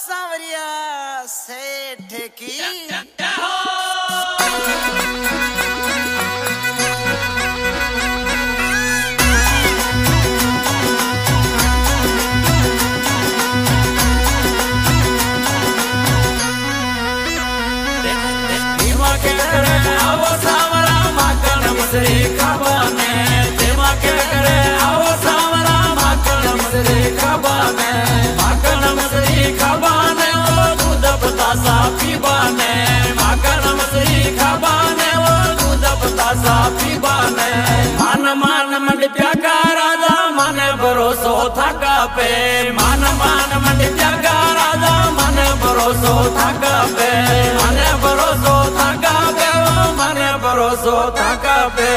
सांवरिया सेठ की मान मंड प्यागा राजा माने भरोसो थका पे मान मंड प्यागा राजा माने भरोसो थका पे माने भरोसो थका पे माने भरोसो थका पे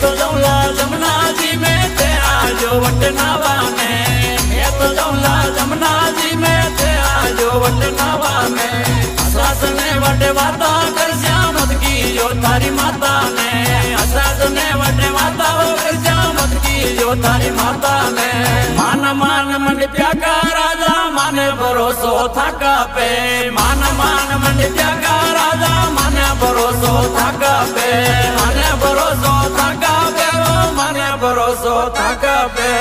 तो जौला जमुना जी में ते आजो वटनावा में मैं तो जौला जमुना जी में ते आजो वटनावा में सास ने वटे वाता कर श्यामत की जो थारी माता ने सास ने वटे वाता कर श्यामत की जो थारी माता ने मान मंड प्यागा राजा माने भरोसो थका पे मान मंड प्यागा राजा माने भरोसो थका पे माने भरोसो थका पे माने भरोसो थका पे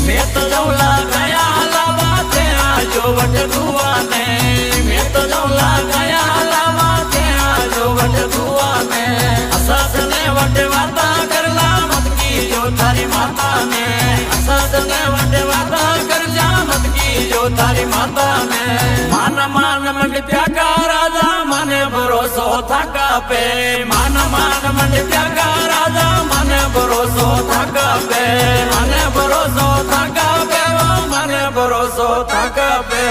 मैं तो जौला गया लावा ते आजो वट दुआ ने मैं तो जौला गया लावा ते आजो वट दुआ ने सास ने वट वाता करला मत की जो थारी माता ने सास ने वट वाता कर जा मत की जो थारी माता ने मान मंड प्यागा राजा माने भरोसो थका पे मान मंड प्यागा राजा माने भरोसो थका पे माने भरोसो थका पे माने भरोसो थका पे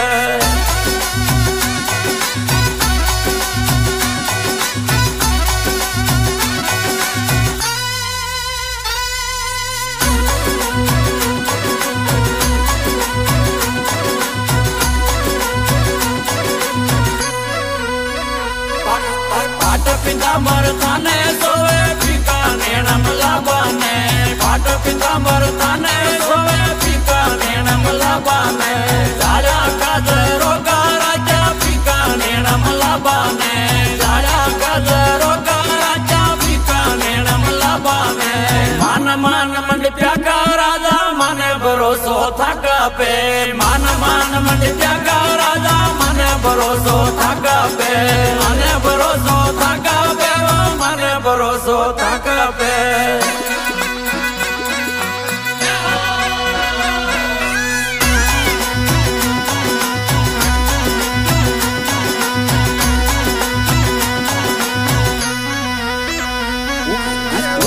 पितांबर थाने सोवे फीका नेणम लाबाने पाट पितांबर थाने सोवे फीका नेणम लाबाने जाड़ा काजरो का राजा फीका नेणम लाबाने जाड़ा काजरो का राजा फीका नेणम लाबाने मान मंड प्यागा राजा माने भरोसो थका पे मान मंड प्यागा राजा माने भरोसो थका पे माने भरोसो थका पे माने भरोसो थका पे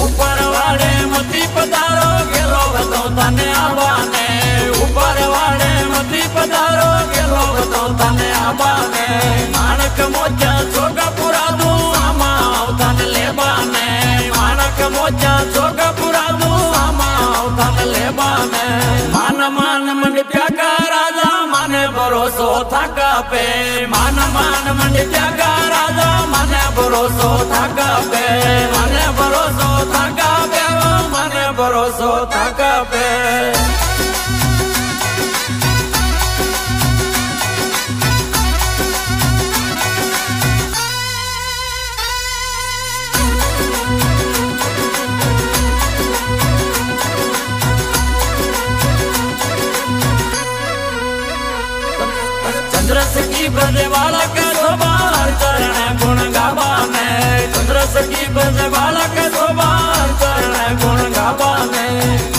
ऊपर वाले मती पधारो गेलो तो तने आवाने ऊपर वाले मती पधारो गेलो तो तने आवाने मानक मोचा छोगा पुरा दू आमा उतन लेबाने मानक मोचा छोगा पुरा दू आमा उतन लेबाने मान मंड प्यागा राजा माने भरोसो थका पे मान मंड प्यागा राजा माने भरोसो थका पे माने भरोसो थका पे माने भरोसो थका पे चंद्रस की बजे वाला के सोबार चरण गुण गावाने चंद्रस की बजे वाला के सोबार चरण गुण गावाने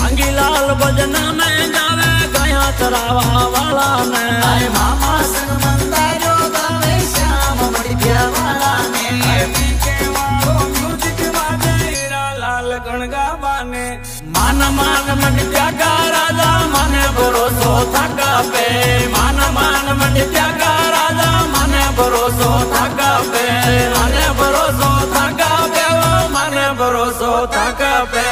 अंगी लाल भजन में जावे गया चरावा वाला ने आए मामा संग मंदारो गावे श्याम मड़ी प्यावाला ने पीके वालो म्यूजिक बाजे हीरा लाल गुण गावाने मान मंड प्यागा राजा माने થાકપે માન માન મંડી ત્યાગા રાજા મને ભરોસો થાકપે મને ભરોસો થાકપે મને ભરોસો થાકપે